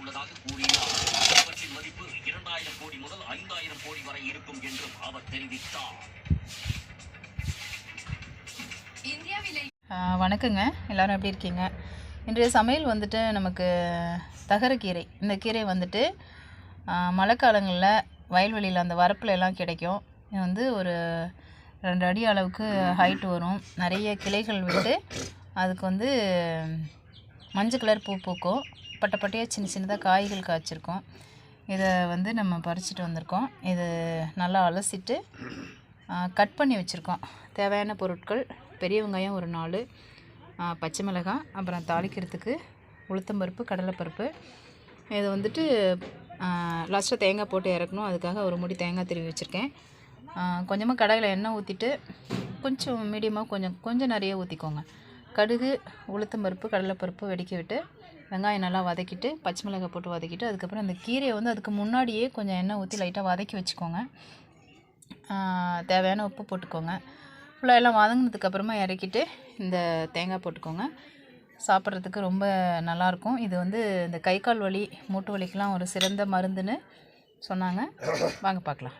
உள்ளதாக கூறினார். அவற்றின் மதிப்பு 2000 கோடி முதல் 5000 கோடி வரை இருக்கும் என்றும் அவர் தெரிவித்தார். வணக்கங்க, எல்லோரும் எப்படி இருக்கீங்க? இன்றைய சமையல் வந்துட்டு நமக்கு தகரக்கீரை. இந்த கீரை வந்துட்டு மழை காலங்களில் வயல்வெளியில் அந்த வரப்பில் எல்லாம் கிடைக்கும். இது வந்து ஒரு 2 அடி அளவுக்கு ஹைட்டு வரும். நிறைய கிளைகள் விட்டு அதுக்கு வந்து மஞ்சள் கலர் பூ பூக்கும். பட்டையாக சின்ன சின்னதாக காய்கள் காய்ச்சிருக்கும். இதை வந்து நம்ம பறிச்சுட்டு வந்திருக்கோம். இது நல்லா அலசிட்டு கட் பண்ணி வச்சுருக்கோம். தேவையான பொருட்கள்: பெரிய வெங்காயம் ஒரு 4, பச்சை மிளகாய், அப்புறம் தாளிக்கிறதுக்கு உளுத்தம்பருப்பு, கடலைப்பருப்பு. இதை வந்துட்டு லாஸ்ட்டாக தேங்காய் போட்டு இறக்கணும். அதுக்காக ஒரு மூடி தேங்காய் திருவி வச்சுருக்கேன். கொஞ்சமாக கடாயில் எண்ணெய் ஊற்றிட்டு கொஞ்சம் மீடியமாக கொஞ்சம் நிறைய ஊற்றிக்கோங்க. கடுகு, உளுத்தம்பருப்பு, கடலைப்பருப்பு வெடிக்க விட்டு வெங்காயம் நல்லா வதக்கிட்டு பச்சை மிளகாய் போட்டு வதக்கிட்டு அதுக்கப்புறம் இந்த கீரையை வந்து அதுக்கு முன்னாடியே கொஞ்சம் எண்ணெய் ஊற்றி லைட்டாக வதக்கி வச்சுக்கோங்க. தேவையான உப்பு போட்டுக்கோங்க. ஃபுல்லாக எல்லாம் வதங்கினதுக்கப்புறமா இறக்கிட்டு இந்த தேங்காய் போட்டுக்கோங்க. சாப்பிட்றதுக்கு ரொம்ப நல்லாயிருக்கும். இது வந்து இந்த கை கால் வலி, மூட்டு வலிக்கெலாம் ஒரு சிறந்த மருந்துன்னு சொன்னாங்க. வாங்க பார்க்கலாம்.